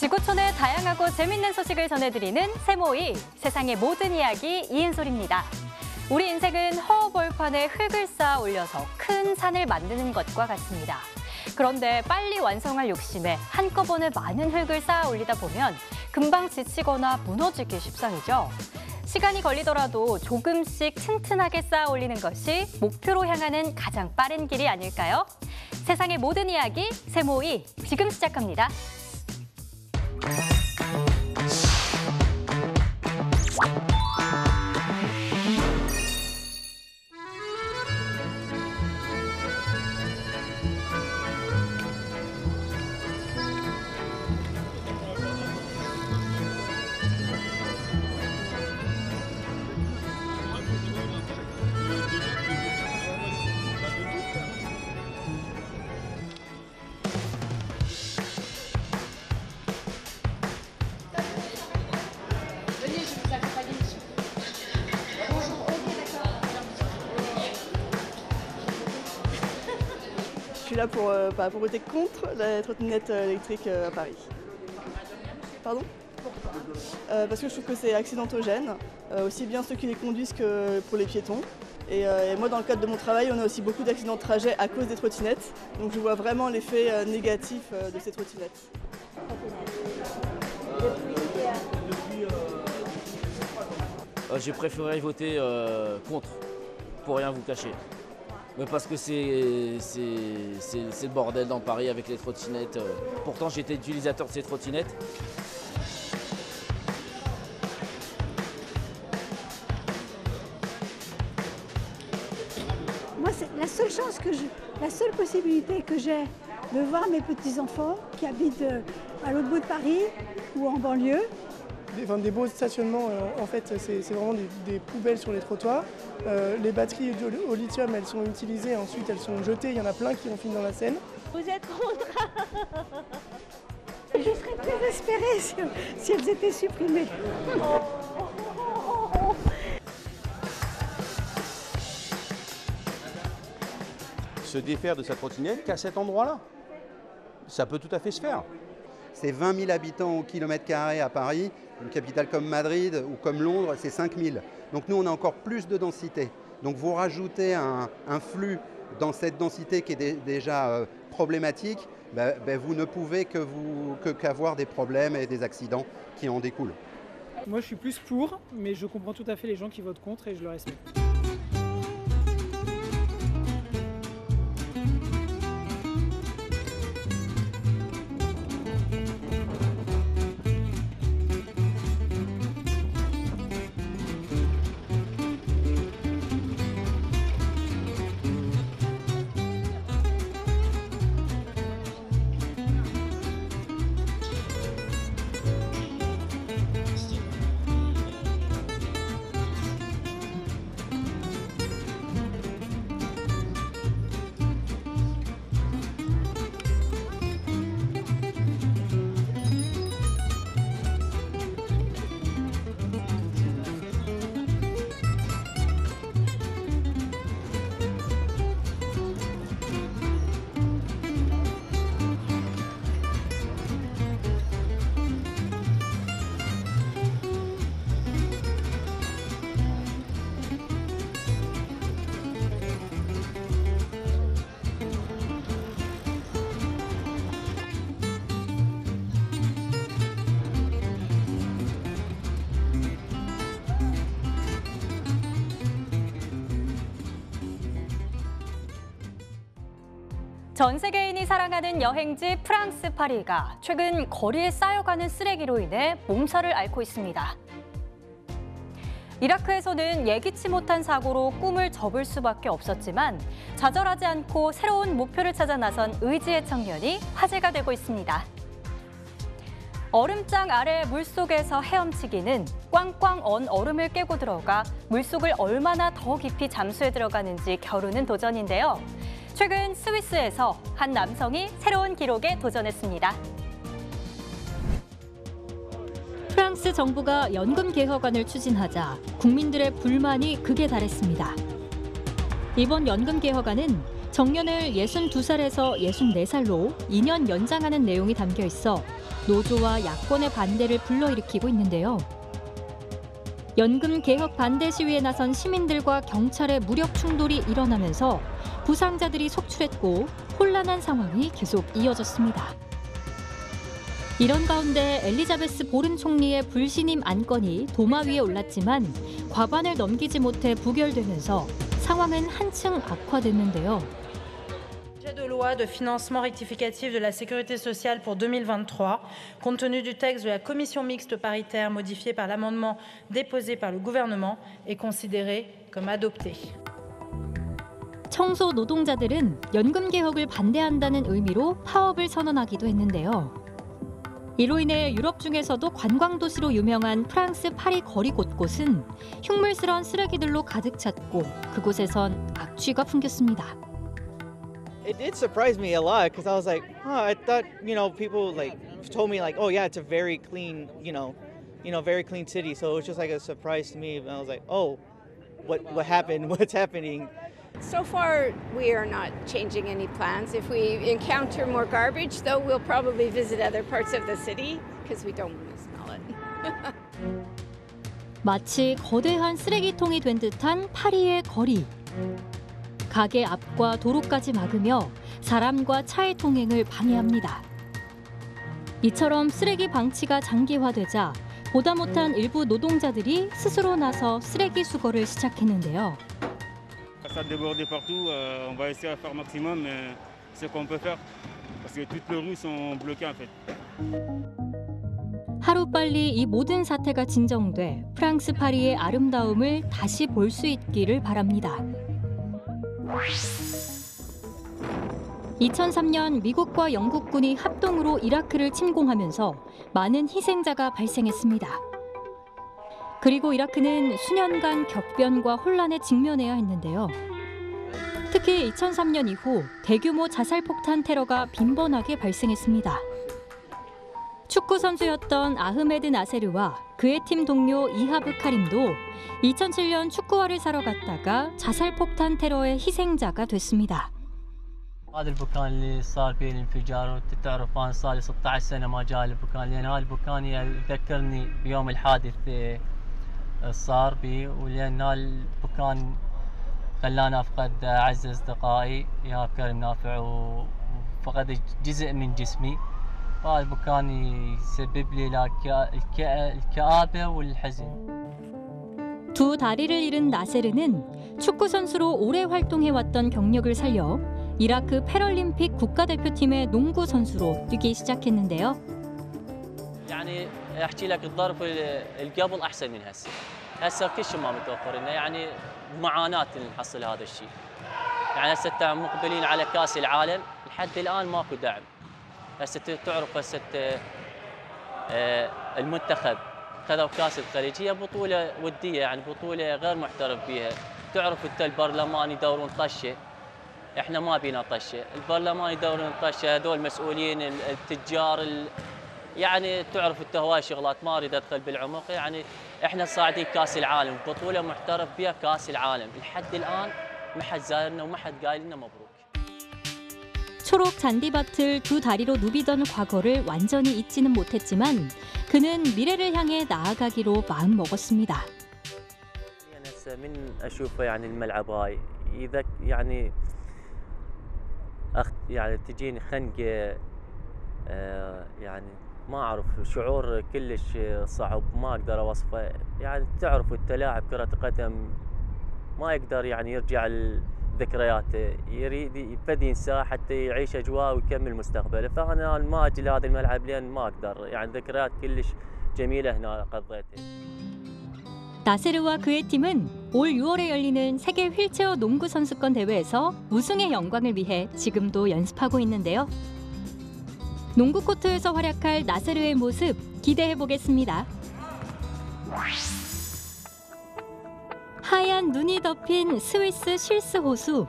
지구촌의 다양하고 재밌는 소식을 전해드리는 세모이, 세상의 모든 이야기 이은솔입니다. 우리 인생은 허허벌판에 흙을 쌓아 올려서 큰 산을 만드는 것과 같습니다. 그런데 빨리 완성할 욕심에 한꺼번에 많은 흙을 쌓아 올리다 보면 금방 지치거나 무너지기 십상이죠. 시간이 걸리더라도 조금씩 튼튼하게 쌓아 올리는 것이 목표로 향하는 가장 빠른 길이 아닐까요? 세상의 모든 이야기, 세모이, 지금 시작합니다. Je suis là pour voter contre la trottinette électrique à Paris. Pardon ? Parce que je trouve que c'est accidentogène, aussi bien ceux qui les conduisent que pour les piétons. Et moi, dans le cadre de mon travail, on a aussi beaucoup d'accidents de trajet à cause des trottinettes. Donc je vois vraiment l'effet négatif de ces trottinettes. J'ai préféré voter contre, pour rien vous cacher. Mais parce que c'est le bordel dans Paris avec les trottinettes. Pourtant, j'étais utilisateur de ces trottinettes. Moi, c'est la seule chance la seule possibilité que j'ai de voir mes petits-enfants qui habitent à l'autre bout de Paris ou en banlieue. Des beaux stationnements, en fait, c'est vraiment des poubelles sur les trottoirs. Les batteries au lithium, elles sont utilisées, ensuite elles sont jetées. Il y en a plein qui vont finir dans la Seine. Vous êtes contre? Je serais très désespérée si elles étaient supprimées. Se défaire de sa trottinette qu'à cet endroit-là. Ça peut tout à fait se faire. C'est 20 000 habitants au kilomètre carré à Paris. Une capitale comme Madrid ou comme Londres, c'est 5 000. Donc nous, on a encore plus de densité. Donc vous rajoutez un flux dans cette densité qui est déjà problématique, vous ne pouvez qu'avoir des problèmes et des accidents qui en découlent. Moi, je suis plus pour, mais je comprends tout à fait les gens qui votent contre et je le respecte. 전 세계인이 사랑하는 여행지 프랑스 파리가 최근 거리에 쌓여가는 쓰레기로 인해 몸살을 앓고 있습니다. 이라크에서는 예기치 못한 사고로 꿈을 접을 수밖에 없었지만 좌절하지 않고 새로운 목표를 찾아 나선 의지의 청년이 화제가 되고 있습니다. 얼음장 아래 물속에서 헤엄치기는 꽝꽝 언 얼음을 깨고 들어가 물속을 얼마나 더 깊이 잠수해 들어가는지 겨루는 도전인데요. 최근 스위스에서 한 남성이 새로운 기록에 도전했습니다. 프랑스 정부가 연금 개혁안을 추진하자 국민들의 불만이 극에 달했습니다. 이번 연금 개혁안은 정년을 62살에서 64살로 2년 연장하는 내용이 담겨 있어 노조와 야권의 반대를 불러일으키고 있는데요. 연금 개혁 반대 시위에 나선 시민들과 경찰의 무력 충돌이 일어나면서 부상자들이 속출했고 혼란한 상황이 계속 이어졌습니다. 이런 가운데 엘리자베스 보른 총리의 불신임 안건이 도마 위에 올랐지만 과반을 넘기지 못해 부결되면서 상황은 한층 악화됐는데요. Projet de loi de financement rectificatif de la sécurité sociale pour 2023, compte tenu du texte de la commission mixte paritaire modifié par l'amendement déposé par le gouvernement, est considéré comme adopté. 청소 노동자들은 연금 개혁을 반대한다는 의미로 파업을 선언하기도 했는데요. 이로 인해 유럽 중에서도 관광 도시로 유명한 프랑스 파리 거리 곳곳은 흉물스러운 쓰레기들로 가득 찼고 그곳에선 악취가 풍겼습니다. It did surprise me a lot because I was like, I thought, people like told me like, oh yeah, it's a very clean, very clean city. So it was just like a surprise to me. And I was like, oh, what happened? What's happening? So far, we are not changing any plans. If we encounter more garbage, though, we'll probably visit other parts of the city because we don't want to smell it. 마치 거대한 쓰레기통이 된 듯한 파리의 거리. 가게 앞과 도로까지 막으며 사람과 차의 통행을 방해합니다. 이처럼 쓰레기 방치가 장기화되자 보다 못한 일부 노동자들이 스스로 나서 쓰레기 수거를 시작했는데요. Ça déborde partout, on va essayer de faire maximum ce qu'on peut faire parce que toutes les rues sont bloquées en fait. 하루빨리 이 모든 사태가 진정돼 프랑스 파리의 아름다움을 다시 볼 수 있기를 바랍니다. 2003년 미국과 영국군이 합동으로 이라크를 침공하면서 많은 희생자가 발생했습니다. 그리고 이라크는 수년간 격변과 혼란에 직면해야 했는데요. 특히 2003년 이후 대규모 자살폭탄 테러가 빈번하게 발생했습니다. 축구 선수였던 아흐메드 나세르와 그의 팀 동료 이하브 카림도 2007년 축구화를 사러 갔다가 자살폭탄 테러의 희생자가 됐습니다. هذا البكان اللي صار فيه الانفجار تعرف انا صار لي 16 سنه ما جاء البكان لان هذا البكان يذكرني بيوم الحادث صار بي ولان البكان خلاني افقد اعز اصدقائي يا كريم نافع وفقد جزء من جسمي هذا البكان يسبب لي الكآبه والحزن. 두 다리를 잃은 나세르는 축구 선수로 오래 활동해왔던 경력을 살려 이라크 패럴림픽 국가대표팀의 농구 선수로 뛰기 시작했는데요. يعني احكي لك الظرف القبل احسن من هسه. هسه كل شيء ما متوفر لنا يعني معاناه نحصل هذا الشيء. يعني هسه مقبلين على كاس العالم لحد الان ماكو دعم. هسه تعرف هسه المنتخب خذوا كاس الخليج هي بطوله وديه يعني بطوله غير معترف بها. تعرف انت البرلمان يدورون طشه. احنا ما بينا طشه، البرلمان يدورون طشه، هذول مسؤولين التجار يعني تعرف انت هواي شغلات ما اريد ادخل بالعمق يعني احنا صاعدين كاس العالم بطوله محترف بها كاس العالم لحد الان ما حد زارنا وما حد قال لنا مبروك. 초록 잔디밭을 두 다리로 누비던 과거를 완전히 잊지는 못했지만 그는 미래를 향해 나아가기로 마음 먹었습니다. من اشوفه يعني الملعب هاي اذا يعني تجيني خنقه يعني ما اعرف شعور كلش صعب ما اقدر اوصفه يعني تعرف انت لاعب كرة قدم ما يقدر يعني يرجع ذكرياته يريد يبدي ينساه حتى يعيش اجواء ويكمل مستقبله فانا ما اجي لهذا الملعب لان ما اقدر يعني ذكريات كلش جميله هنا قضيتها. 나세르와 그의 팀은 올 6월에 열리는 세계 휠체어 농구 선수권 대회에서 우승의 영광을 위해 지금도 연습하고 있는데요. 농구 코트에서 활약할 나세르의 모습 기대해 보겠습니다. 하얀 눈이 덮인 스위스 실스 호수.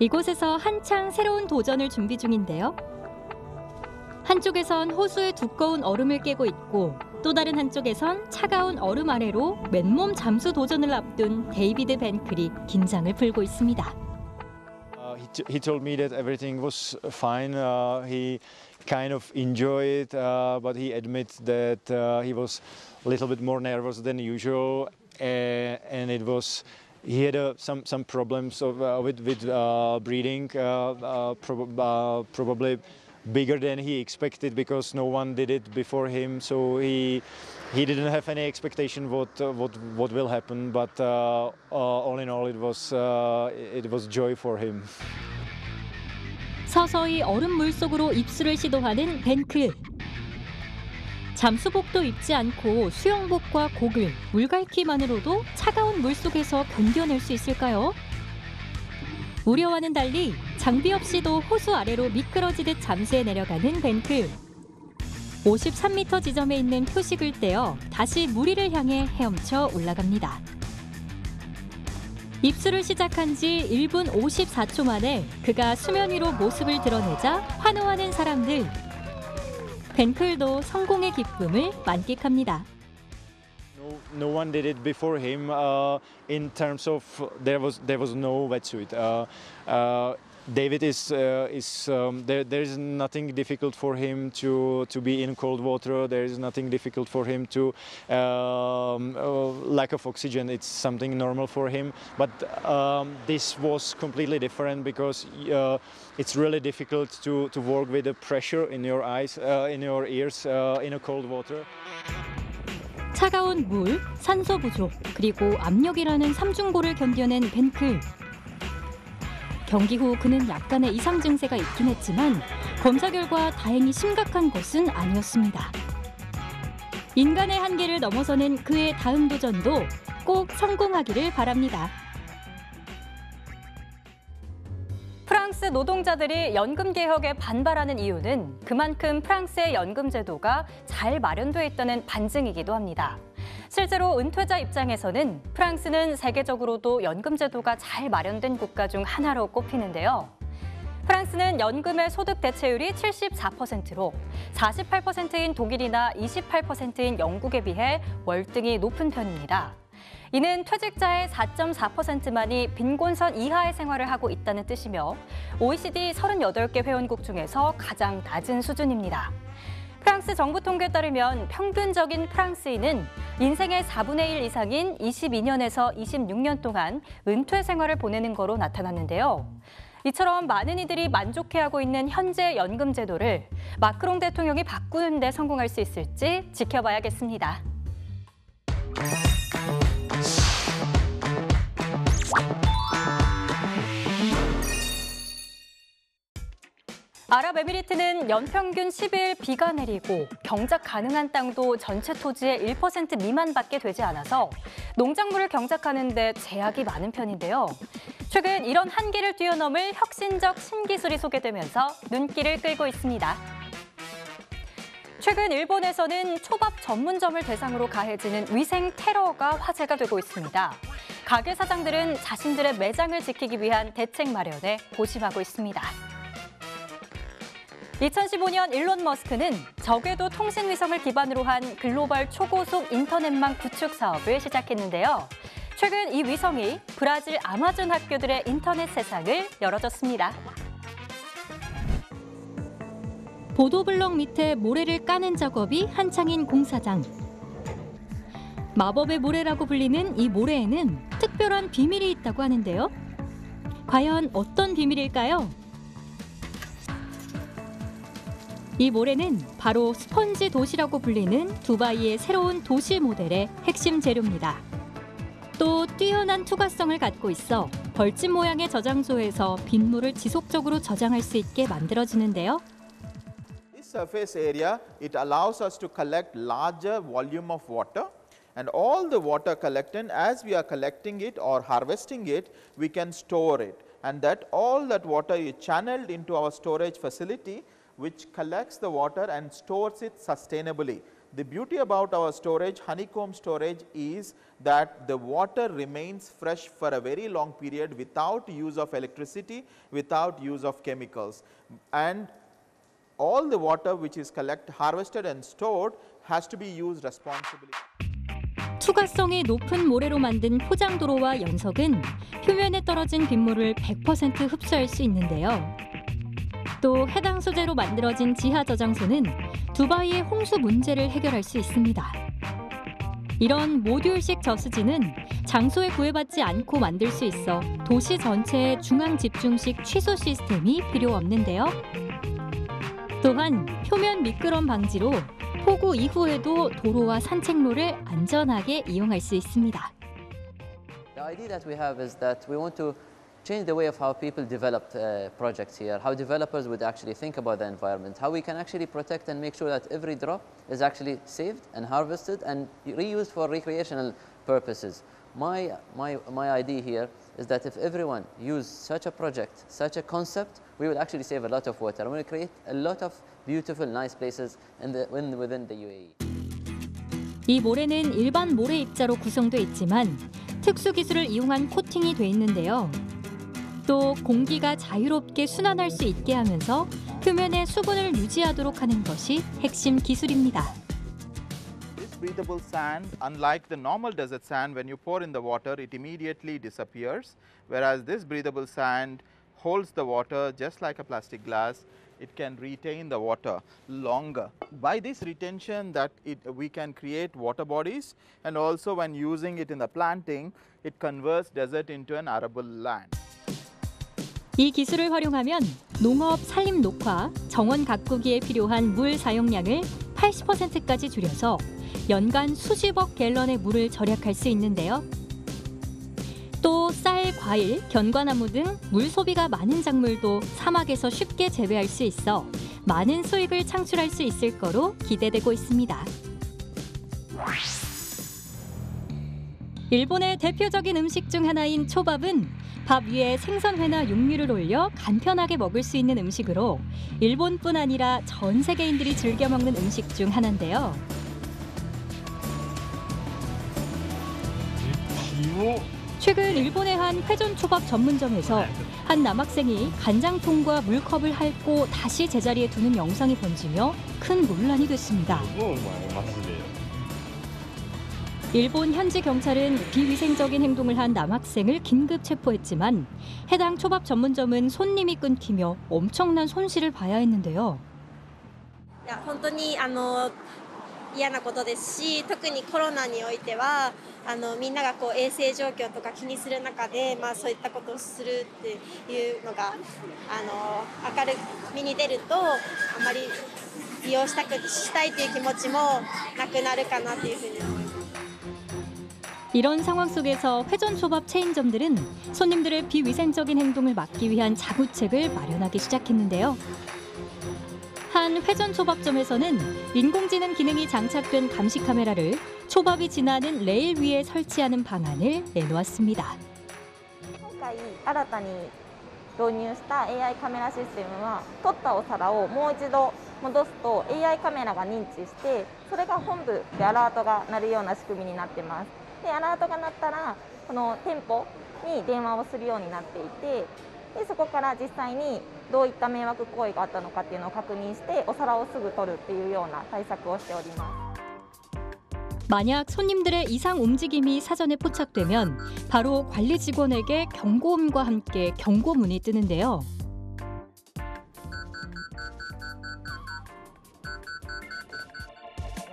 이곳에서 한창 새로운 도전을 준비 중인데요. 한쪽에선 호수의 두꺼운 얼음을 깨고 있고 또 다른 한쪽에선 차가운 얼음 아래로 맨몸 잠수 도전을 앞둔 데이비드 벤클이 긴장을 풀고 있습니다. He told me that everything was fine. He kind of enjoy it, but he admits that he was a little bit more nervous than usual, and it was. He had some problems with breathing, probably bigger than he expected because no one did it before him. So he didn't have any expectation what will happen. But all in all, it was joy for him. 서서히 얼음 물속으로 입수를 시도하는 벤클. 잠수복도 입지 않고 수영복과 고글, 물갈퀴만으로도 차가운 물속에서 견뎌낼 수 있을까요? 우려와는 달리 장비 없이도 호수 아래로 미끄러지듯 잠수해 내려가는 벤클. 53m 지점에 있는 표식을 떼어 다시 물 위를 향해 헤엄쳐 올라갑니다. 입수를 시작한 지 1분 54초 만에 그가 수면 위로 모습을 드러내자 환호하는 사람들. 벤클도 성공의 기쁨을 만끽합니다. No one did it before him. In terms of there was no wetsuit. David is there is nothing difficult for him to be in cold water. There is nothing difficult for him to lack of oxygen. It's something normal for him. But this was completely different because it's really difficult to work with the pressure in your eyes, in your ears, in a cold water. 차가운 물, 산소 부족, 그리고 압력이라는 삼중고를 견뎌낸 벤클. 경기 후 그는 약간의 이상 증세가 있긴 했지만 검사 결과 다행히 심각한 것은 아니었습니다. 인간의 한계를 넘어서는 그의 다음 도전도 꼭 성공하기를 바랍니다. 프랑스 노동자들이 연금 개혁에 반발하는 이유는 그만큼 프랑스의 연금 제도가 잘 마련돼 있다는 반증이기도 합니다. 실제로 은퇴자 입장에서는 프랑스는 세계적으로도 연금 제도가 잘 마련된 국가 중 하나로 꼽히는데요. 프랑스는 연금의 소득 대체율이 74%로 48%인 독일이나 28%인 영국에 비해 월등히 높은 편입니다. 이는 퇴직자의 4.4%만이 빈곤선 이하의 생활을 하고 있다는 뜻이며 OECD 38개 회원국 중에서 가장 낮은 수준입니다. 프랑스 정부 통계에 따르면 평균적인 프랑스인은 인생의 4분의 1 이상인 22년에서 26년 동안 은퇴 생활을 보내는 거로 나타났는데요. 이처럼 많은 이들이 만족해하고 있는 현재 연금 제도를 마크롱 대통령이 바꾸는 데 성공할 수 있을지 지켜봐야겠습니다. 아랍에미리트는 연평균 10일 비가 내리고 경작 가능한 땅도 전체 토지의 1% 미만밖에 되지 않아서 농작물을 경작하는 데 제약이 많은 편인데요. 최근 이런 한계를 뛰어넘을 혁신적 신기술이 소개되면서 눈길을 끌고 있습니다. 최근 일본에서는 초밥 전문점을 대상으로 가해지는 위생 테러가 화제가 되고 있습니다. 가게 사장들은 자신들의 매장을 지키기 위한 대책 마련에 고심하고 있습니다. 2015년 일론 머스크는 저궤도 통신 위성을 기반으로 한 글로벌 초고속 인터넷망 구축 사업을 시작했는데요. 최근 이 위성이 브라질 아마존 학교들의 인터넷 세상을 열어줬습니다. 보도블럭 밑에 모래를 까는 작업이 한창인 공사장. 마법의 모래라고 불리는 이 모래에는 특별한 비밀이 있다고 하는데요. 과연 어떤 비밀일까요? 이 모래는 바로 스펀지 도시라고 불리는 두바이의 새로운 도시 모델의 핵심 재료입니다. 또 뛰어난 투과성을 갖고 있어 벌집 모양의 저장소에서 빗물을 지속적으로 저장할 수 있게 만들어지는데요. This surface area, it allows us to collect larger volume of water, and all the water collected, as we are collecting it or harvesting it, we can store it, and that all that water is channeled into our storage facility, which collects the water and stores it sustainably. The beauty about our storage, honeycomb storage, is that the water remains fresh for a very long period without use of electricity, without use of chemicals. And all the water which is harvested and stored has to be used responsibly. 투과성이 높은 모래로 만든 포장도로와 연석은 표면에 떨어진 빗물을 100% 흡수할 수 있는데요. 또 해당 소재로 만들어진 지하 저장소는 두바이의 홍수 문제를 해결할 수 있습니다. 이런 모듈식 저수지는 장소에 구애받지 않고 만들 수 있어 도시 전체의 중앙 집중식 취소 시스템이 필요 없는데요. 또한 표면 미끄럼 방지로 폭우 이후에도 도로와 산책로를 안전하게 이용할 수 있습니다. The idea that we have is that we want to change the way of how people develop projects here, how developers would actually think about the environment, how we can actually protect and make sure that every drop is actually saved and harvested and reused for recreational purposes. My idea here is that if everyone used such a project, such a concept, we would actually save a lot of water and we'll create a lot of beautiful, nice places within the UAE. 이 모래는 일반 모래 입자로 구성돼 있지만 특수 기술을 이용한 코팅이 돼 있는데요. 또 공기가 자유롭게 순환할 수 있게 하면서 표면의 수분을 유지하도록 하는 것이 핵심 기술입니다. This breathable sand, unlike the normal desert sand, when you pour in the water, it immediately disappears, whereas this breathable sand holds the water just like a plastic glass. It can retain the water longer. By this retention that we can create water bodies, and also when using it in the planting, it converts desert into an arable land. 이 기술을 활용하면 농업, 산림 녹화, 정원 가꾸기에 필요한 물 사용량을 80%까지 줄여서 연간 수십억 갤런의 물을 절약할 수 있는데요. 또 쌀, 과일, 견과나무 등 물 소비가 많은 작물도 사막에서 쉽게 재배할 수 있어 많은 수익을 창출할 수 있을 거로 기대되고 있습니다. 일본의 대표적인 음식 중 하나인 초밥은 밥 위에 생선회나 육류를 올려 간편하게 먹을 수 있는 음식으로 일본뿐 아니라 전 세계인들이 즐겨 먹는 음식 중 하나인데요. 최근 일본의 한 회전초밥 전문점에서 한 남학생이 간장통과 물컵을 핥고 다시 제자리에 두는 영상이 번지며 큰 논란이 됐습니다. 일본 현지 경찰은 비위생적인 행동을 한 남학생을 긴급 체포했지만 해당 초밥 전문점은 손님이 끊기며 엄청난 손실을 봐야 했는데요. 本当に嫌なことですし、特にコロナにおいてはみんなが衛生状況とか気にする中で、そういったことをするっていうのが明るみに出るとあまり利用したいという気持ちもなくなるかなというふうに思います。 이런 상황 속에서 회전초밥 체인점들은 손님들의 비위생적인 행동을 막기 위한 자구책을 마련하기 시작했는데요. 한 회전초밥점에서는 인공지능 기능이 장착된 감시 카메라를 초밥이 지나는 레일 위에 설치하는 방안을 내놓았습니다. 今回新たに導入した AI カメラシステムは取ったお皿をもう一度戻すと AI カメラが認知してそれが本部でアラートが鳴るような仕組みになってます。でアラートが鳴ったらこの店舗に電話をするようになっていてでそこから実際にどういった迷惑行為があったのかっていうのを確認してお皿をすぐ取るっていうような対策をしております。 만약 손님들의 이상 움직임이 사전에 포착되면 바로 관리 직원에게 경고음과 함께 경고문이 뜨는데요.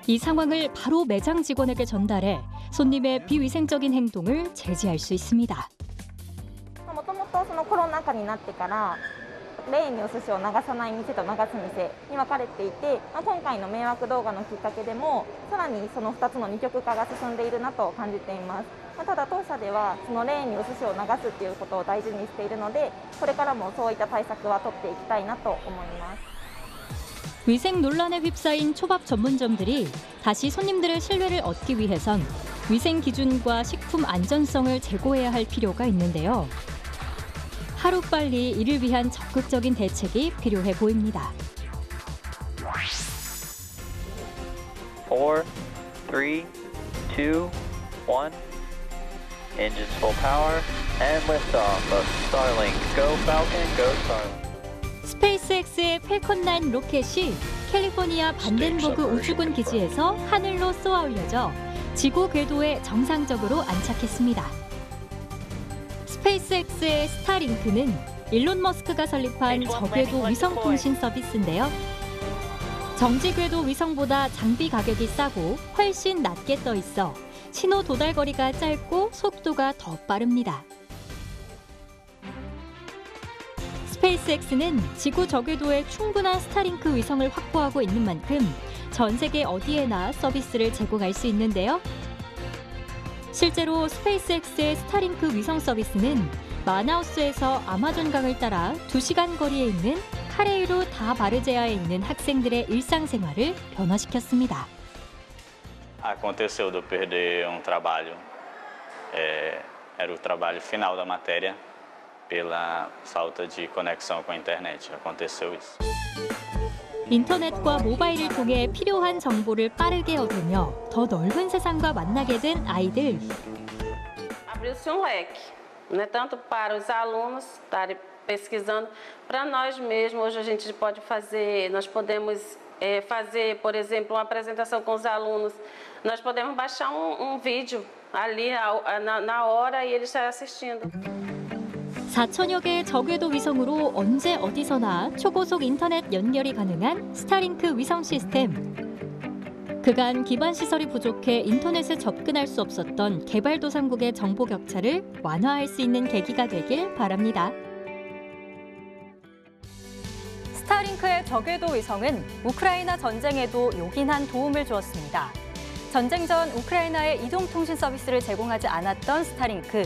이 상황을 바로 매장 직원에게 전달해 손님의 비위생적인 행동을 제지할 수 있습니다. もともとそのコロナ禍になってからレーンにお寿司を流さない店と流す店に分かれていて、今回の迷惑動画のきっかけでもさらにその2つの二極化が進んでいるなと感じています。ただ当社ではそのレーンにお寿司を流すっていうことを大事にしているので、これからもそういった対策は取っていきたいなと思います。 위생 논란에 휩싸인 초밥 전문점들이 다시 손님들의 신뢰를 얻기 위해선 위생 기준과 식품 안전성을 제고해야 할 필요가 있는데요. 하루빨리 이를 위한 적극적인 대책이 필요해 보입니다. 4, 3, 2, 1. Engines full power and liftoff of Starlink. Go Falcon, go Starlink. 스페이스X의 팰컨9 로켓이 캘리포니아 반덴버그 우주군 기지에서 하늘로 쏘아 올려져 지구 궤도에 정상적으로 안착했습니다. 스페이스X의 스타링크는 일론 머스크가 설립한 저궤도 위성통신 서비스인데요. 정지 궤도 위성보다 장비 가격이 싸고 훨씬 낮게 떠 있어 신호 도달 거리가 짧고 속도가 더 빠릅니다. 스페이스X는 지구 저궤도에 충분한 스타링크 위성을 확보하고 있는 만큼 전 세계 어디에나 서비스를 제공할 수 있는데요. 실제로 스페이스X의 스타링크 위성 서비스는 마나우스에서 아마존강을 따라 2시간 거리에 있는 카레이루 다 바르제아에 있는 학생들의 일상생활을 변화시켰습니다. Aconteceu de eu perder trabalho, era o trabalho final da matéria, pela falta de conexão com a internet. Aconteceu isso. 인터넷과 모바일을 통해 필요한 정보를 빠르게 얻으며 더 넓은 세상과 만나게 된 아이들. Abriu-se leque, não é tanto para os alunos estarem pesquisando, para nós mesmos. Hoje a gente pode fazer, nós podemos fazer, por exemplo, uma apresentação com os alunos. Nós podemos baixar vídeo ali na hora e eles estarem assistindo. 4천여 개의 저궤도 위성으로 언제 어디서나 초고속 인터넷 연결이 가능한 스타링크 위성 시스템. 그간 기반 시설이 부족해 인터넷에 접근할 수 없었던 개발도상국의 정보 격차를 완화할 수 있는 계기가 되길 바랍니다. 스타링크의 저궤도 위성은 우크라이나 전쟁에도 요긴한 도움을 주었습니다. 전쟁 전 우크라이나에 이동통신 서비스를 제공하지 않았던 스타링크.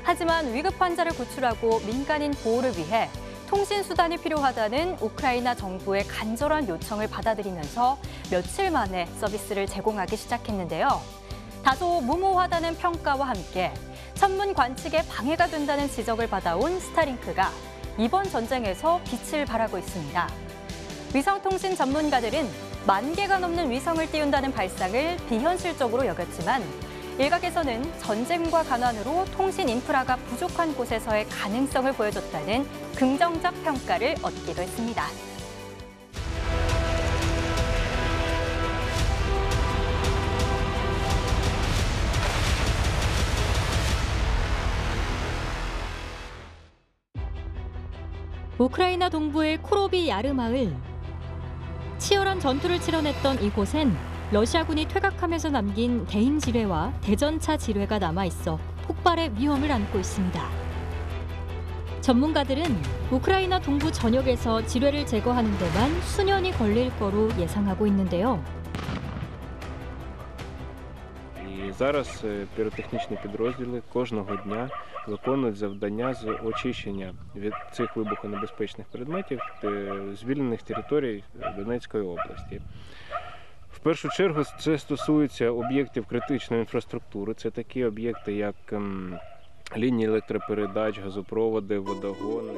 하지만 위급 환자를 구출하고 민간인 보호를 위해 통신 수단이 필요하다는 우크라이나 정부의 간절한 요청을 받아들이면서 며칠 만에 서비스를 제공하기 시작했는데요. 다소 무모하다는 평가와 함께 천문 관측에 방해가 된다는 지적을 받아온 스타링크가 이번 전쟁에서 빛을 발하고 있습니다. 위성통신 전문가들은 10,000개가 넘는 위성을 띄운다는 발상을 비현실적으로 여겼지만 일각에서는 전쟁과 가난으로 통신 인프라가 부족한 곳에서의 가능성을 보여줬다는 긍정적 평가를 얻기도 했습니다. 우크라이나 동부의 코로비 야르 마을. 치열한 전투를 치러냈던 이곳엔 러시아군이 퇴각하면서 남긴 대인 지뢰와 대전차 지뢰가 남아있어 폭발의 위험을 안고 있습니다. 전문가들은 우크라이나 동부 전역에서 지뢰를 제거하는 데만 수년이 걸릴 거로 예상하고 있는데요. Зараз піротехнічні підрозділи кожного дня виконують завдання з очищення від цих вибухонебезпечних предметів звільнених територій Донецької області. В першу чергу це стосується об'єктів критичної інфраструктури. Це такі об'єкти, як лінії електропередач, газопроводи, водогони.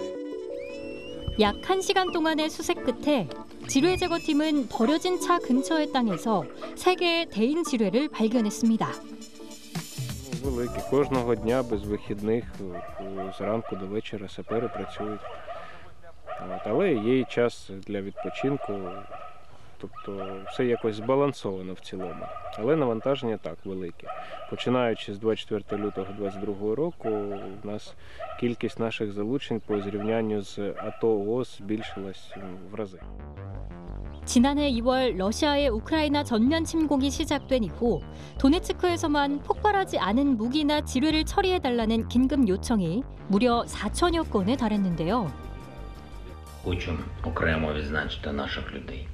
약 1시간 동안의 수색 끝에 지뢰 제거팀은 버려진 차 근처의 땅에서 3개의 대인 지뢰를 발견했습니다. Великі. Кожного дня без вихідних зранку до вечора сапери працюють. Але є і час для відпочинку. Тобто все якось збалансовано в цілому. Але навантаження так велике. Починаючи з 24 лютого 2022 року, у нас кількість наших залучень по зрівнянню з АТО/ООС збільшилась в рази. 지난해 2월 러시아의 우크라이나 전면 침공이 시작된 이후 도네츠크에서만 폭발하지 않은 무기나 지뢰를 처리해달라는 긴급 요청이 무려 4천여 건에 달했는데요. Хочу окремо відзначити наших людей,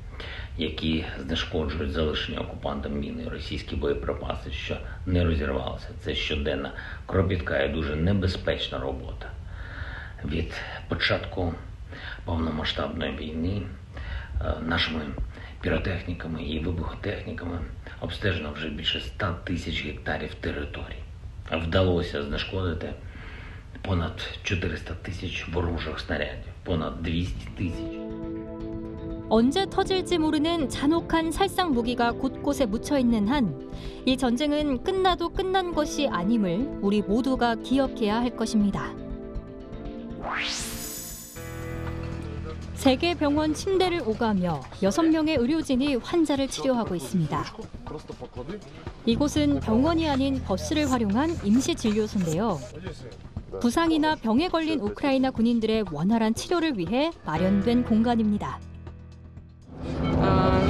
які знешкоджують залишені окупантом міни і російські боєприпаси, що не розірвалися. Це щоденна, кропітка і дуже небезпечна робота. Від початку повномасштабної війни нашими піротехніками і вибухотехніками обстежено вже більше 100 тисяч гектарів територій. Вдалося знешкодити понад 400 тисяч ворожих снарядів, понад 200 тисяч. 언제 터질지 모르는 잔혹한 살상 무기가 곳곳에 묻혀있는 한 이 전쟁은 끝나도 끝난 것이 아님을 우리 모두가 기억해야 할 것입니다. 세계 병원 침대를 오가며 6명의 의료진이 환자를 치료하고 있습니다. 이곳은 병원이 아닌 버스를 활용한 임시 진료소인데요. 부상이나 병에 걸린 우크라이나 군인들의 원활한 치료를 위해 마련된 공간입니다.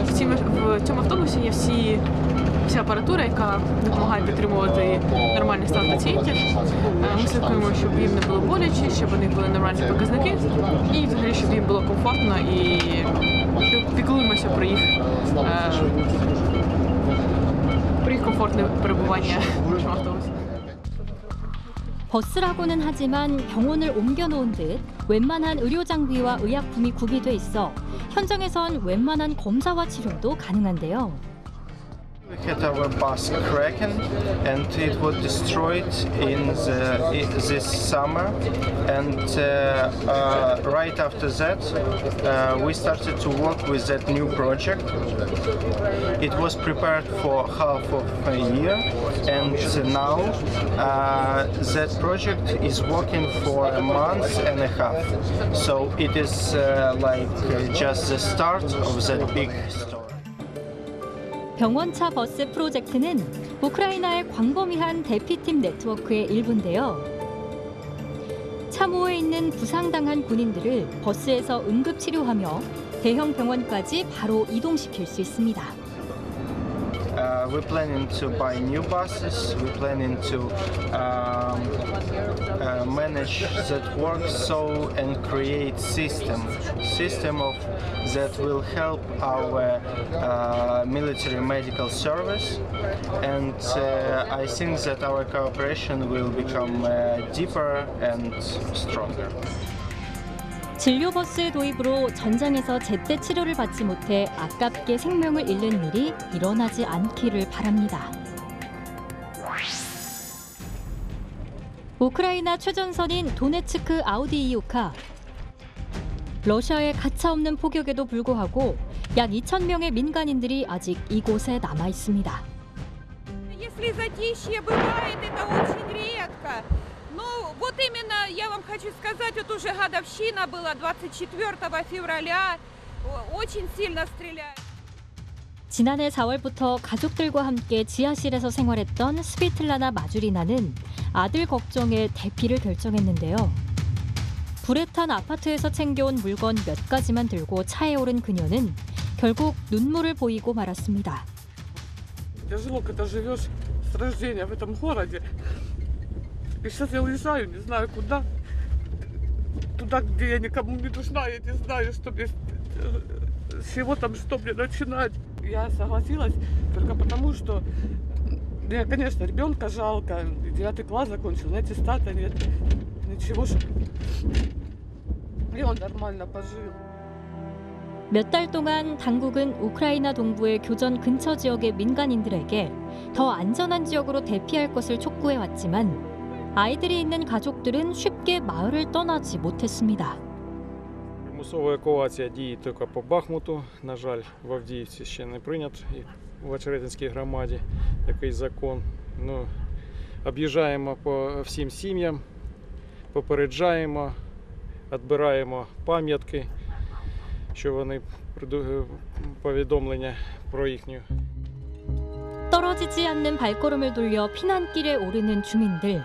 В цьому автобусі є вся апаратура, яка допомагає підтримувати нормальний стан пацієнтів. Ми слідкуємо, щоб їм не було боляче, щоб у них були нормальні показники, і взагалі, щоб їм було комфортно, і піклуємося про їх комфортне перебування в нашому автобусі. 버스라고는 하지만 병원을 옮겨놓은 듯 웬만한 의료 장비와 의약품이 구비돼 있어 현장에선 웬만한 검사와 치료도 가능한데요. We had our bus cracking and it was destroyed in this summer, and right after that we started to work with that new project. It was prepared for half of a year, and now that project is working for a month and a half. So it is like just the start of that big story. 병원차 버스 프로젝트는 우크라이나의 광범위한 대피팀 네트워크의 일부인데요. 참호에 있는 부상당한 군인들을 버스에서 응급치료하며 대형 병원까지 바로 이동시킬 수 있습니다. We're planning to buy new buses. We're planning to manage that work and create system of that will help our military medical service. And I think that our cooperation will become deeper and stronger. 진료버스의 도입으로 전장에서 제때 치료를 받지 못해 아깝게 생명을 잃는 일이 일어나지 않기를 바랍니다. 우크라이나 최전선인 도네츠크 아우디이우카. 러시아의 가차없는 포격에도 불구하고 약 2,000명의 민간인들이 아직 이곳에 남아 있습니다. Если затишье бывает, это очень редко. Ну, вот именно я вам хочу сказать, вот уже годовщина была 24 февраля. Очень сильно стреляют. 지난해 4월부터 가족들과 함께 지하실에서 생활했던 스비틀라나 마주리나는 아들 걱정에 대피를 결정했는데요. 불에 탄 아파트에서 챙겨온 물건 몇 가지만 들고 차에 오른 그녀는 결국 눈물을 보이고 말았습니다. Тяжело, когда живешь с рождения в этом городе. И сейчас я уезжаю, не знаю куда. Туда, где я никому не нужна, я не знаю, что мне, с чего там, что мне начинать. Я согласилась только потому, что мне, конечно, ребенка жалко. 9 класс закончил, аттестата нет, ничего, и он нормально пожил. 몇 달 동안 당국은 우크라이나 동부의 교전 근처 지역의 민간인들에게 더 안전한 지역으로 대피할 것을 촉구해왔지만 아이들이 있는 가족들은 쉽게 마을을 떠나지 못했습니다. Примусова евакуація діє тільки по Бахмуту. На жаль, в Авдіївці ще не прийнят в Очеретинській громаді якийсь закон. Ну, об'їжджаємо по всім сім'ям, попереджаємо, відбираємо пам'ятки, що вони повідомлення про їхню. 떨어지지 않는 발걸음을 돌려 피난길에 오르는 주민들.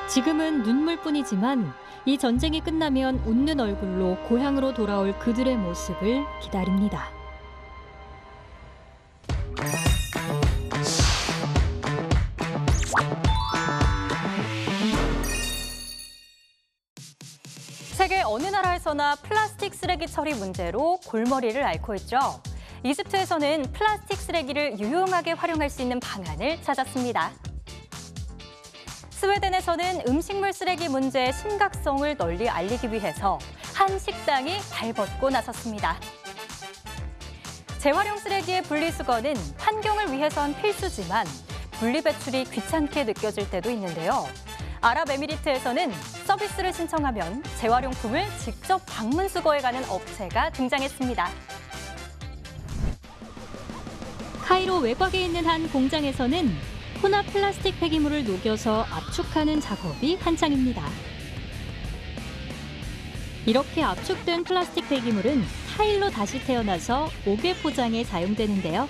지금은 눈물뿐이지만 이 전쟁이 끝나면 웃는 얼굴로 고향으로 돌아올 그들의 모습을 기다립니다. 세계 어느 나라에서나 플라스틱 쓰레기 처리 문제로 골머리를 앓고 있죠. 이집트에서는 플라스틱 쓰레기를 유용하게 활용할 수 있는 방안을 찾았습니다. 스웨덴에서는 음식물 쓰레기 문제의 심각성을 널리 알리기 위해서 한 식당이 발벗고 나섰습니다. 재활용 쓰레기의 분리수거는 환경을 위해선 필수지만 분리배출이 귀찮게 느껴질 때도 있는데요. 아랍에미리트에서는 서비스를 신청하면 재활용품을 직접 방문 수거해가는 업체가 등장했습니다. 카이로 외곽에 있는 한 공장에서는 혼합 플라스틱 폐기물을 녹여서 압축하는 작업이 한창입니다. 이렇게 압축된 플라스틱 폐기물은 타일로 다시 태어나서 옥외 포장에 사용되는데요.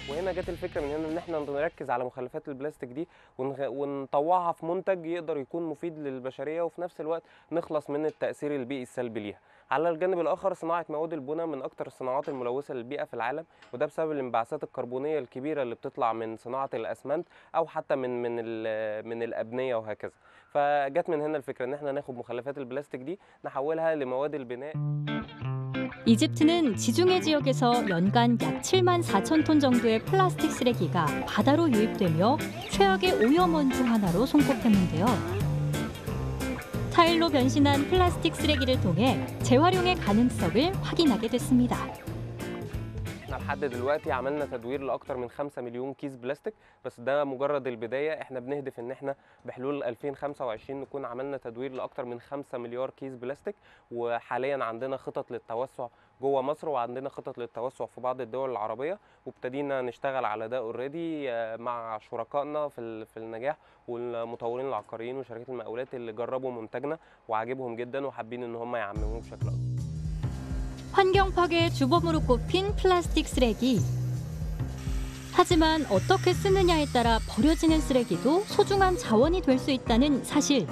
وهنا جت الفكره من هنا ان احنا نركز على مخلفات البلاستيك دي ونطوعها في منتج يقدر يكون مفيد للبشريه وفي نفس الوقت نخلص من التاثير البيئي السلبي ليها. على الجانب الاخر صناعه مواد البناء من اكثر الصناعات الملوثه للبيئه في العالم، وده بسبب الانبعاثات الكربونيه الكبيره اللي بتطلع من صناعه الاسمنت او حتى من الابنيه وهكذا. فجت من هنا الفكره ان احنا ناخد مخلفات البلاستيك دي نحولها لمواد البناء. 이집트는 지중해 지역에서 연간 약 7만 4천 톤 정도의 플라스틱 쓰레기가 바다로 유입되며 최악의 오염원 중 하나로 손꼽혔는데요. 타일로 변신한 플라스틱 쓰레기를 통해 재활용의 가능성을 확인하게 됐습니다. احنا لحد دلوقتي عملنا تدوير لاكثر من 5 مليون كيس بلاستيك، بس ده مجرد البدايه. احنا بنهدف ان احنا بحلول 2025 نكون عملنا تدوير لاكثر من 5 مليار كيس بلاستيك، وحاليا عندنا خطط للتوسع جوه مصر وعندنا خطط للتوسع في بعض الدول العربيه، وابتدينا نشتغل على ده اوريدي مع شركائنا في النجاح والمطورين العقاريين وشركات المقاولات اللي جربوا منتجنا وعجبهم جدا وحابين ان هم يعمموه بشكل اكبر. 환경 파괴의 주범으로 꼽힌 플라스틱 쓰레기. 하지만 어떻게 쓰느냐에 따라 버려지는 쓰레기도 소중한 자원이 될 수 있다는 사실.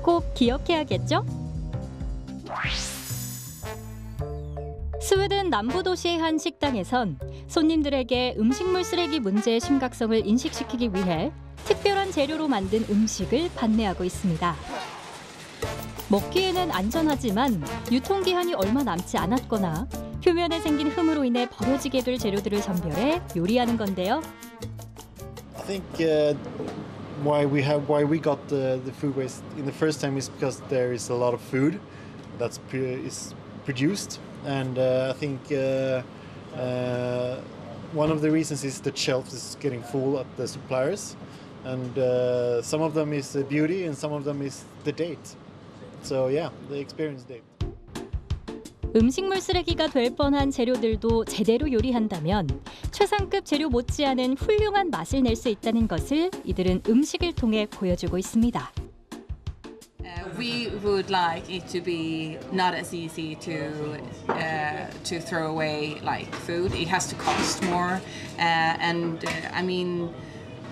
꼭 기억해야겠죠? 스웨덴 남부 도시의 한 식당에선 손님들에게 음식물 쓰레기 문제의 심각성을 인식시키기 위해 특별한 재료로 만든 음식을 판매하고 있습니다. 먹기에는 안전하지만 유통기한이 얼마 남지 않았거나 표면에 생긴 흠으로 인해 버려지게 될 재료들을 선별해 요리하는 건데요. I think why we got the food waste in the first time is because there is a lot of food that's is produced, and I think one of the reasons is the shelf is getting full at the suppliers, and some of them is the beauty and some of them is the date. So yeah, the experience date. 음식물 쓰레기가 될 뻔한 재료들도 제대로 요리한다면 최상급 재료 못지않은 훌륭한 맛을 낼 수 있다는 것을 이들은 음식을 통해 보여주고 있습니다. We would like it to be not as easy to throw away like food. It has to cost more, and I mean.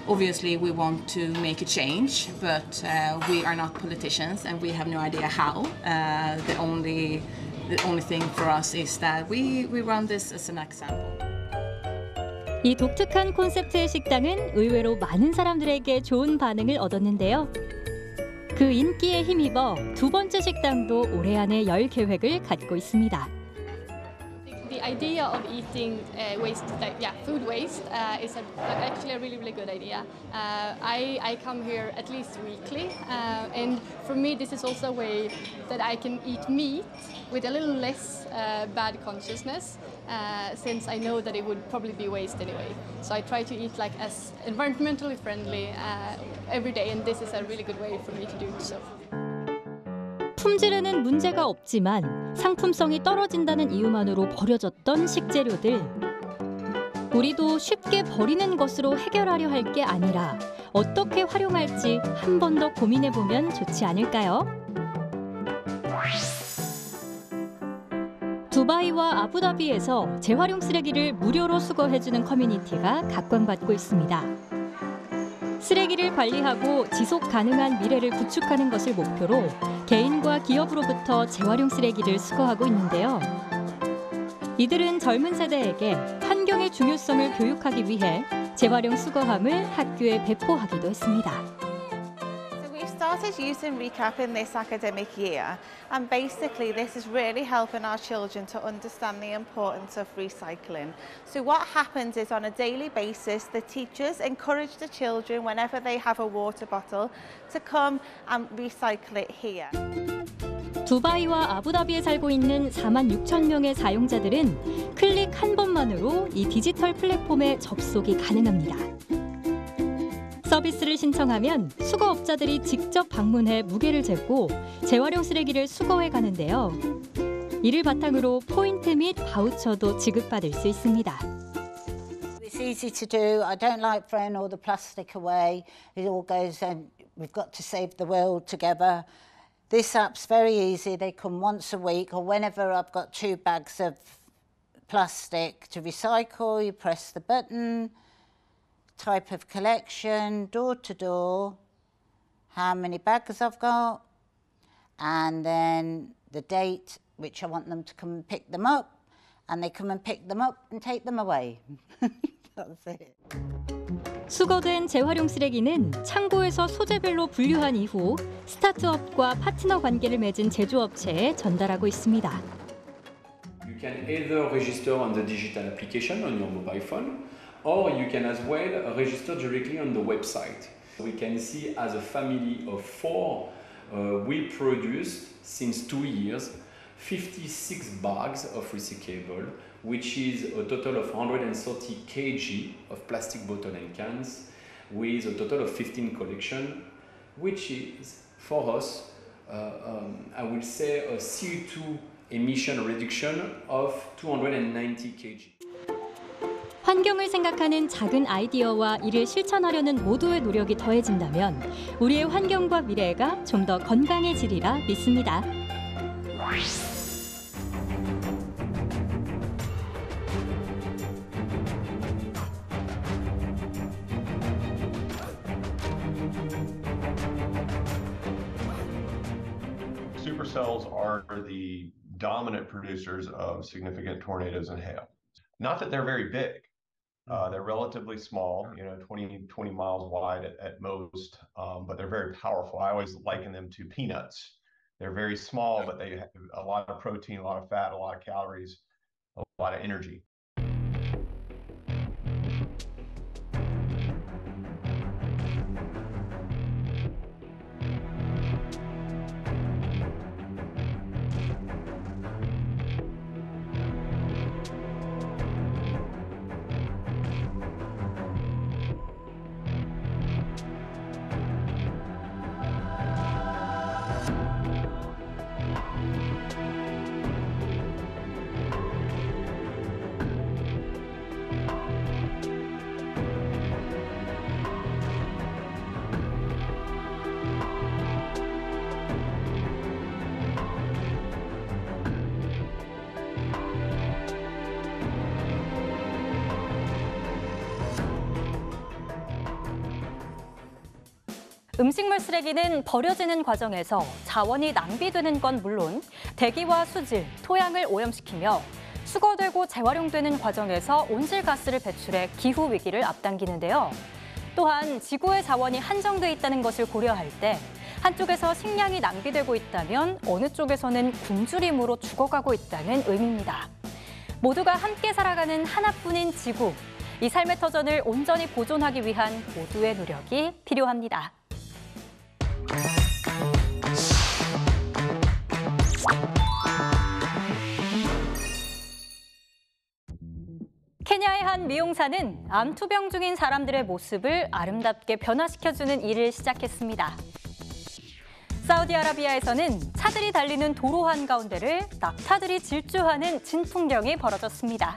Obviously, we want to make a change, but we are not politicians and we have no idea how. The only thing for us is that we run this as an example. 이 독특한 콘셉트의 식당은 의외로 많은 사람들에게 좋은 반응을 얻었는데요. 그 인기에 힘입어 두 번째 식당도 올해 안에 열 계획을 갖고 있습니다. The idea of eating food waste is actually a really good idea. I come here at least weekly, and for me this is also a way that I can eat meat with a little less bad consciousness, since I know that it would probably be waste anyway. So I try to eat like as environmentally friendly every day, and this is a really good way for me to do so. 품질에는 문제가 없지만 상품성이 떨어진다는 이유만으로 버려졌던 식재료들. 우리도 쉽게 버리는 것으로 해결하려 할 게 아니라 어떻게 활용할지 한 번 더 고민해보면 좋지 않을까요? 두바이와 아부다비에서 재활용 쓰레기를 무료로 수거해주는 커뮤니티가 각광받고 있습니다. 쓰레기를 관리하고 지속 가능한 미래를 구축하는 것을 목표로 개인과 기업으로부터 재활용 쓰레기를 수거하고 있는데요. 이들은 젊은 세대에게 환경의 중요성을 교육하기 위해 재활용 수거함을 학교에 배포하기도 했습니다. We've started using recap in this academic year, and basically this is really helping our children to understand the importance of recycling. So what happens is on a daily basis the teachers encourage the children whenever they have a water bottle to come and recycle it here. 두바이와 아부다비에 살고 있는 4만 6천 명의 사용자들은 클릭 한 번만으로 이 디지털 플랫폼에 접속이 가능합니다. 서비스를 신청하면 수거업자들이 직접 방문해 무게를 재고 재활용 쓰레기를 수거해 가는데요. 이를 바탕으로 포인트 및 바우처도 지급받을 수 있습니다. It's easy to do. I don't like throwing all the plastic away. It all goes and we've got to save the world together. This app's very easy. They come once a week or whenever I've got 2 bags of plastic to recycle, you press the button, type of collection, door to door, how many bags I've got, and then the date which I want them to come and pick them up, and they come and pick them up and take them away. That's it. 수거된 재활용 쓰레기는 창고에서 소재별로 분류한 이후 스타트업과 파트너 관계를 맺은 제조업체에 전달하고 있습니다. You can either register on the digital application on your mobile phone, or you can as well register directly on the website. We can see as a family of 4, we produced since 2 years 56 bags of recyclable, which is a total of 130 kg of plastic bottle and cans, with a total of 15 collection, which is for us, I will say, a CO2 emission reduction of 290 kg. 환경을 생각하는 작은 아이디어와 이를 실천하려는 모두의 노력이 더해진다면 우리의 환경과 미래가 좀 더 건강해지리라 믿습니다. Supercells are the dominant producers of significant tornadoes and hail. Not that they're very big. They're relatively small, 20 miles wide at most, but they're very powerful. I always liken them to peanuts. They're very small, but they have a lot of protein, a lot of fat, a lot of calories, a lot of energy. 음식물 쓰레기는 버려지는 과정에서 자원이 낭비되는 건 물론 대기와 수질, 토양을 오염시키며 수거되고 재활용되는 과정에서 온실가스를 배출해 기후 위기를 앞당기는데요. 또한 지구의 자원이 한정돼 있다는 것을 고려할 때 한쪽에서 식량이 낭비되고 있다면 어느 쪽에서는 굶주림으로 죽어가고 있다는 의미입니다. 모두가 함께 살아가는 하나뿐인 지구, 이 삶의 터전을 온전히 보존하기 위한 모두의 노력이 필요합니다. 케냐의 한 미용사는 암투병 중인 사람들의 모습을 아름답게 변화시켜주는 일을 시작했습니다. 사우디아라비아에서는 차들이 달리는 도로 한가운데를 낙타들이 질주하는 진풍경이 벌어졌습니다.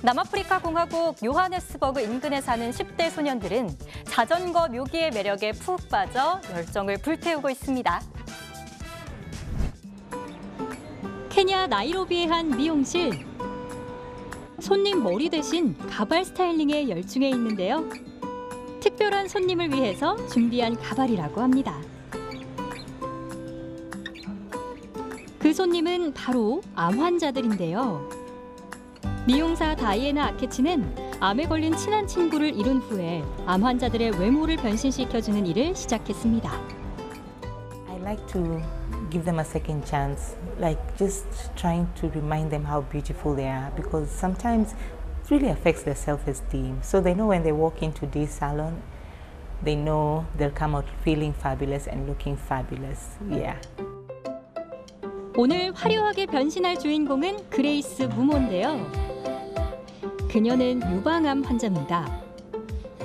남아프리카 공화국 요하네스버그 인근에 사는 10대 소년들은 자전거 묘기의 매력에 푹 빠져 열정을 불태우고 있습니다. 케냐 나이로비의 한 미용실. 손님 머리 대신 가발 스타일링에 열중해 있는데요. 특별한 손님을 위해서 준비한 가발이라고 합니다. 그 손님은 바로 암 환자들인데요. 미용사 다이애나 아케치는 암에 걸린 친한 친구를 이룬 후에 암 환자들의 외모를 변신시켜주는 일을 시작했습니다. I like to give them a second chance, like just trying to remind them how beautiful they are, because sometimes it really affects their self-esteem. So they know when they walk into this salon, they know they'll come out feeling fabulous and looking fabulous. Yeah. 오늘 화려하게 변신할 주인공은 그레이스 무모인데요. 그녀는 유방암 환자입니다.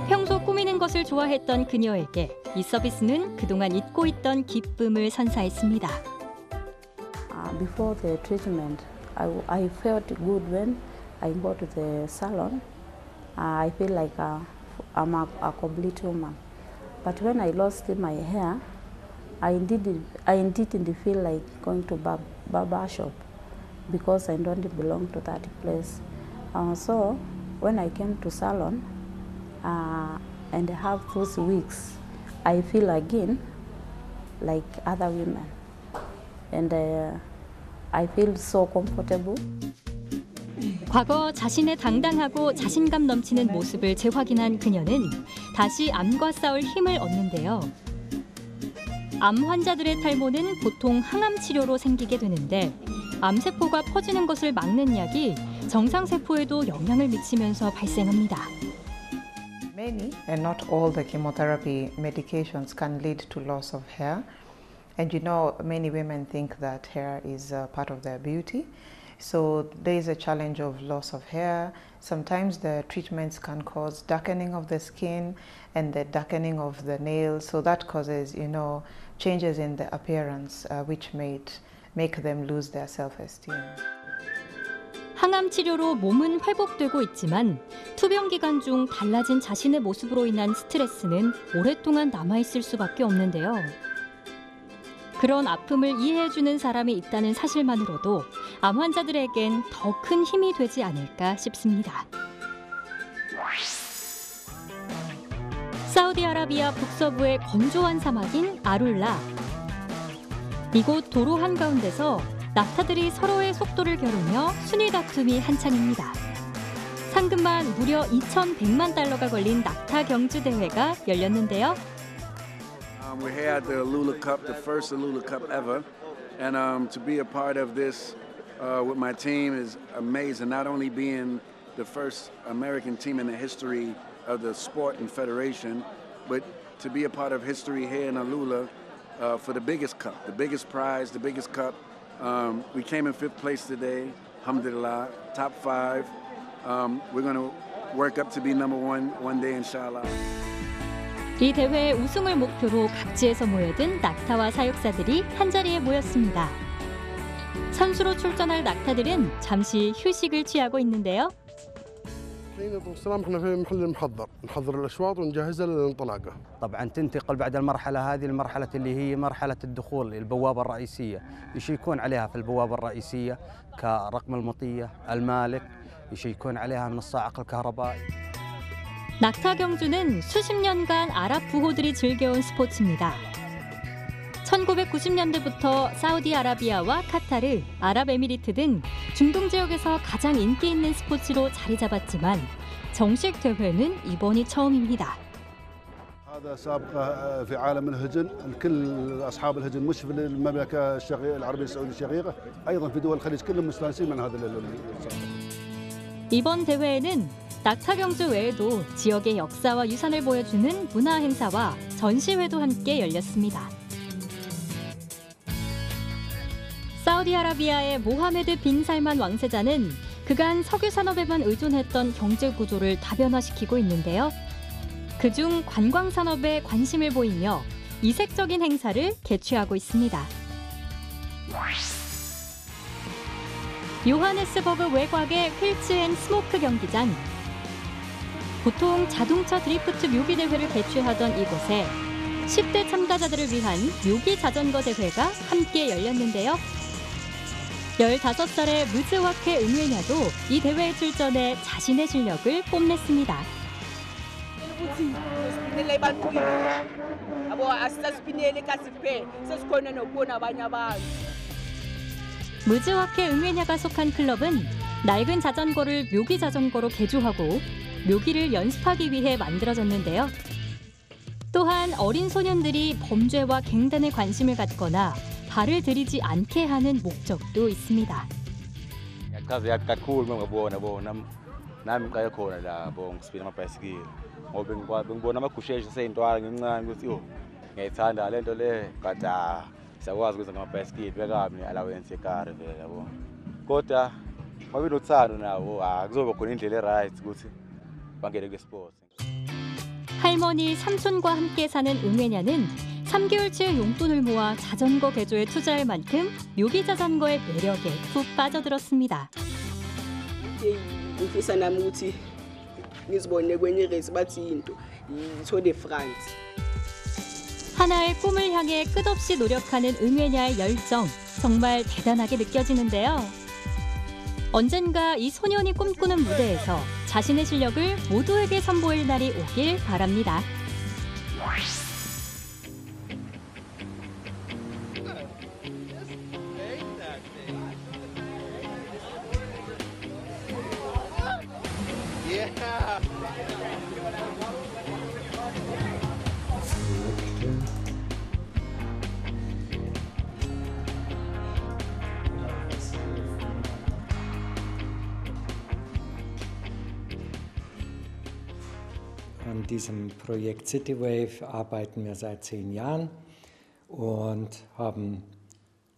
평소 꾸미는 것을 좋아했던 그녀에게 이 서비스는 그동안 잊고 있던 기쁨을 선사했습니다. Before the treatment, I felt good when I go to the salon. I feel like I'm a complete woman. But when I lost my hair, I didn't feel like going to barber shop. because I don't belong to that place. So when I came to Salon and have those weeks, I feel again like other women, and I feel so comfortable. 과거 자신의 당당하고 자신감 넘치는 모습을 재확인한 그녀는 다시 암과 싸울 힘을 얻는데요. 암 환자들의 탈모는 보통 항암 치료로 생기게 되는데 암세포가 퍼지는 것을 막는 약이 정상세포에도 영향을 미치면서 발생합니다. Many and not all the chemotherapy medications can lead to loss of hair. And you know, many women think that hair is part of their beauty. So there is a challenge of loss of hair. Sometimes the treatments can cause darkening of the skin and the darkening of the nails. So that causes, you know, changes in the appearance which make them lose their self-esteem. 항암 치료로 몸은 회복되고 있지만 투병 기간 중 달라진 자신의 모습으로 인한 스트레스는 오랫동안 남아있을 수밖에 없는데요. 그런 아픔을 이해해주는 사람이 있다는 사실만으로도 암 환자들에겐 더 큰 힘이 되지 않을까 싶습니다. 사우디아라비아 북서부의 건조한 사막인 아룰라. 이곳 도로 한가운데서 낙타들이 서로의 속도를 겨루며 순위 다툼이 한창입니다. 상금만 무려 2,100만 달러가 걸린 낙타 경주 대회가 열렸는데요. We're here at the Alula Cup, the first Alula Cup ever, and to be a part of this with my team is amazing. Not only being the first American team in the history of the sport and federation, but to be a part of history here in Alula for the biggest cup, the biggest prize, the biggest cup. We came in 5th place today, alhamdulillah, top 5. We're going to work up to be number 1 one day, inshallah. 이 대회 우승을 목표로 각지에서 모여든 낙타와 사육사들이 한자리에 모였습니다. 선수로 출전할 낙타들은 잠시 휴식을 취하고 있는데요. احنا في محل نحضر الاشواط ونجهزها للانطلاقه. طبعا تنتقل بعد المرحله هذه المرحله اللي هي مرحله الدخول البوابه الرئيسيه، يشيكون عليها في البوابه الرئيسيه كرقم المطيه، المالك، يشيكون عليها من الصاعق الكهربائي. 낙타 경주는 수십 년간 아랍 부호들이 즐겨온 스포츠입니다. 1990년대부터 사우디아라비아와 카타르, 아랍에미리트 등 중동 지역에서 가장 인기 있는 스포츠로 자리 잡았지만 정식 대회는 이번이 처음입니다. هذا سابقة في عالم الهجن، الكل أصحاب الهجن مش في المملكة العربية السعودية الشقيقة، أيضا في دول الخليج كلهم مستانسين من هذا 이번 대회에는 낙타 경주 외에도 지역의 역사와 유산을 보여주는 문화 행사와 전시회도 함께 열렸습니다. 사우디아라비아의 모하메드 빈 살만 왕세자는 그간 석유 산업에만 의존했던 경제 구조를 다변화시키고 있는데요. 그중 관광 산업에 관심을 보이며 이색적인 행사를 개최하고 있습니다. 요하네스버그 외곽의 휠츠 앤 스모크 경기장. 보통 자동차 드리프트 묘기 대회를 개최하던 이곳에 10대 참가자들을 위한 묘기 자전거 대회가 함께 열렸는데요. 15살의 무즈와케 은웨냐도 이 대회에 출전해 자신의 실력을 뽐냈습니다. 무즈와케 은웨냐가 속한 클럽은 낡은 자전거를 묘기 자전거로 개조하고 묘기를 연습하기 위해 만들어졌는데요. 또한 어린 소년들이 범죄와 갱단에 관심을 갖거나 발을 들이지 않게 하는 목적도 있습니다. 할머니, 삼촌과 함께 사는 은웨냐는 3개월치의 용돈을 모아 자전거 개조에 투자할 만큼 묘기 자전거의 매력에 푹 빠져들었습니다. 하나의 꿈을 향해 끝없이 노력하는 은웨냐의 열정, 정말 대단하게 느껴지는데요. 언젠가 이 소년이 꿈꾸는 무대에서 자신의 실력을 모두에게 선보일 날이 오길 바랍니다. An diesem Projekt Citywave arbeiten wir seit 10 Jahren und haben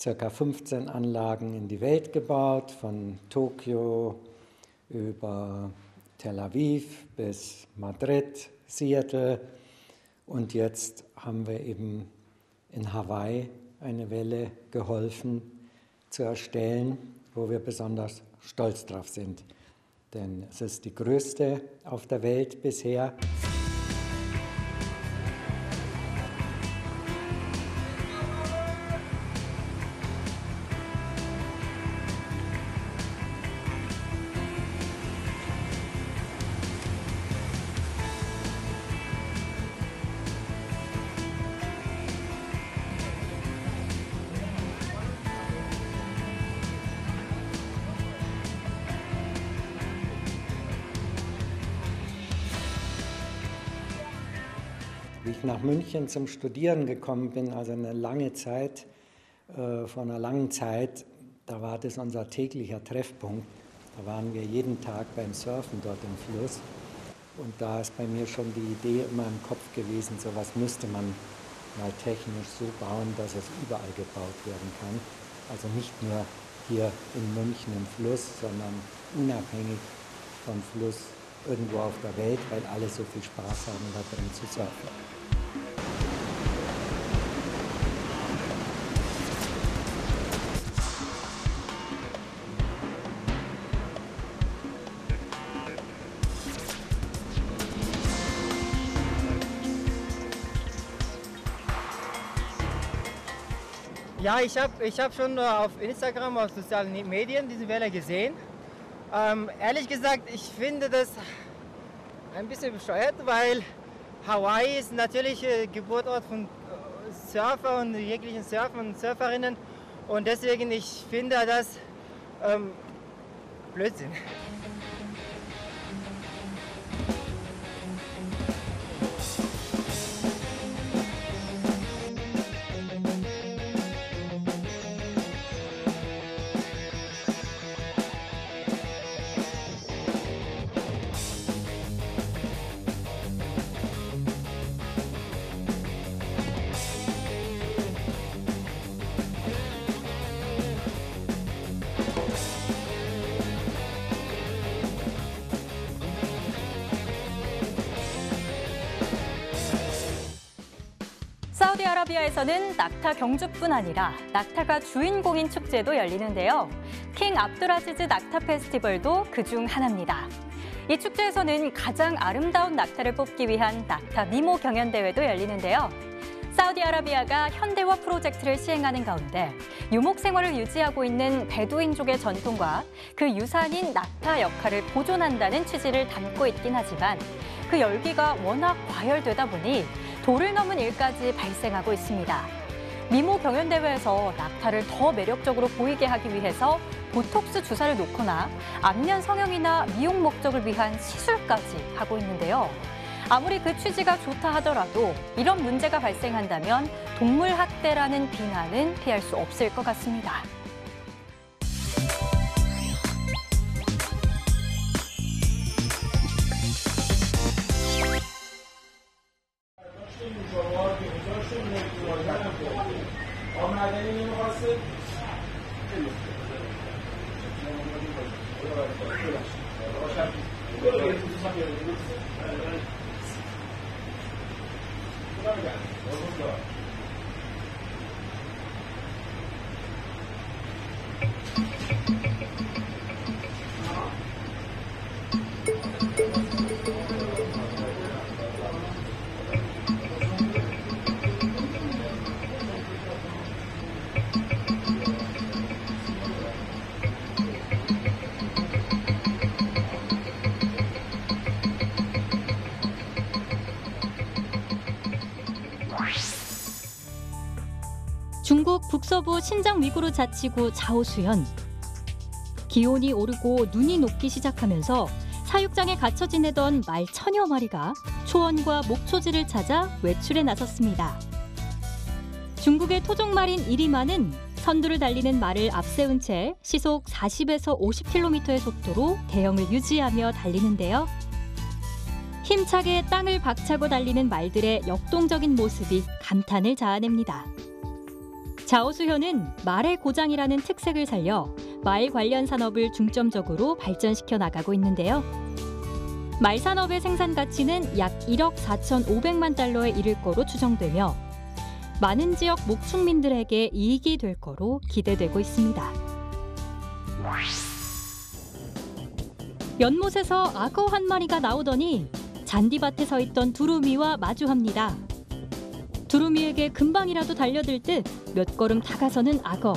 ca. 15 Anlagen in die Welt gebaut, von Tokio über Tel Aviv bis Madrid, Seattle, und jetzt haben wir eben in Hawaii eine Welle geholfen zu erstellen, wo wir besonders stolz drauf sind. Denn es ist die größte auf der Welt bisher. Wie ich nach München zum Studieren gekommen bin, also eine lange Zeit, vor einer langen Zeit, da war das unser täglicher Treffpunkt. Da waren wir jeden Tag beim Surfen dort im Fluss. Und da ist bei mir schon die Idee immer im Kopf gewesen, sowas müsste man mal technisch so bauen, dass es überall gebaut werden kann. Also nicht nur hier in München im Fluss, sondern unabhängig vom Fluss irgendwo auf der Welt, weil alle so viel Spaß haben, da drin zu surfen. Ja, ich hab schon auf Instagram, auf sozialen Medien diese Welle gesehen. Ehrlich gesagt, ich finde das ein bisschen bescheuert, weil Hawaii ist natürlich Geburtsort von Surfer und jeglichen Surfer und Surferinnen. Und deswegen, ich finde das Blödsinn. 사우디아라비아에서는 낙타 경주뿐 아니라 낙타가 주인공인 축제도 열리는데요. 킹 압두라지즈 낙타 페스티벌도 그중 하나입니다. 이 축제에서는 가장 아름다운 낙타를 뽑기 위한 낙타 미모 경연대회도 열리는데요. 사우디아라비아가 현대화 프로젝트를 시행하는 가운데 유목 생활을 유지하고 있는 베두인족의 전통과 그 유산인 낙타 역할을 보존한다는 취지를 담고 있긴 하지만 그 열기가 워낙 과열되다 보니 도를 넘은 일까지 발생하고 있습니다. 미모 경연대회에서 낙타를 더 매력적으로 보이게 하기 위해서 보톡스 주사를 놓거나 안면 성형이나 미용 목적을 위한 시술까지 하고 있는데요. 아무리 그 취지가 좋다 하더라도 이런 문제가 발생한다면 동물 학대라는 비난은 피할 수 없을 것 같습니다. 중국 북서부 신장 위구르 자치구 자오수현. 기온이 오르고 눈이 녹기 시작하면서 사육장에 갇혀 지내던 말 1000여 마리가 초원과 목초지를 찾아 외출에 나섰습니다. 중국의 토종말인 이리마는 선두를 달리는 말을 앞세운 채 시속 40에서 50km의 속도로 대형을 유지하며 달리는데요. 힘차게 땅을 박차고 달리는 말들의 역동적인 모습이 감탄을 자아냅니다. 자오수현은 말의 고장이라는 특색을 살려 말 관련 산업을 중점적으로 발전시켜 나가고 있는데요. 말 산업의 생산 가치는 약 1억 4,500만 달러에 이를 거로 추정되며 많은 지역 목축민들에게 이익이 될 거로 기대되고 있습니다. 연못에서 악어 한 마리가 나오더니 잔디밭에 서 있던 두루미와 마주합니다. 두루미에게 금방이라도 달려들 듯 몇 걸음 다가서는 악어.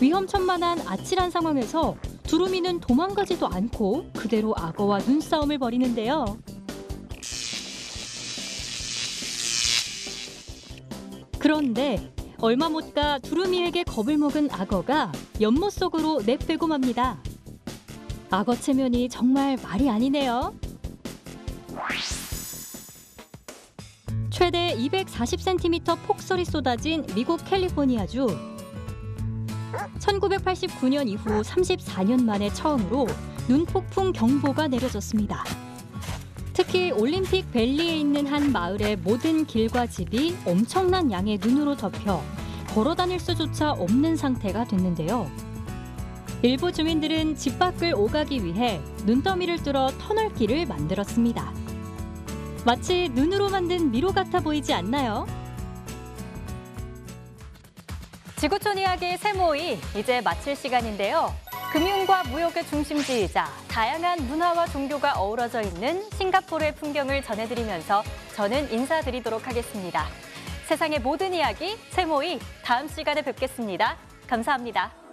위험천만한 아찔한 상황에서 두루미는 도망가지도 않고 그대로 악어와 눈싸움을 벌이는데요. 그런데 얼마 못 가 두루미에게 겁을 먹은 악어가 연못 속으로 내빼고 맙니다. 악어 체면이 정말 말이 아니네요. 최대 240cm 폭설이 쏟아진 미국 캘리포니아주. 1989년 이후 34년 만에 처음으로 눈폭풍 경보가 내려졌습니다. 특히 올림픽 밸리에 있는 한 마을의 모든 길과 집이 엄청난 양의 눈으로 덮여 걸어 다닐 수조차 없는 상태가 됐는데요. 일부 주민들은 집 밖을 오가기 위해 눈더미를 뚫어 터널길을 만들었습니다. 마치 눈으로 만든 미로 같아 보이지 않나요? 지구촌 이야기 세모이 이제 마칠 시간인데요. 금융과 무역의 중심지이자 다양한 문화와 종교가 어우러져 있는 싱가포르의 풍경을 전해드리면서 저는 인사드리도록 하겠습니다. 세상의 모든 이야기 세모이 다음 시간에 뵙겠습니다. 감사합니다.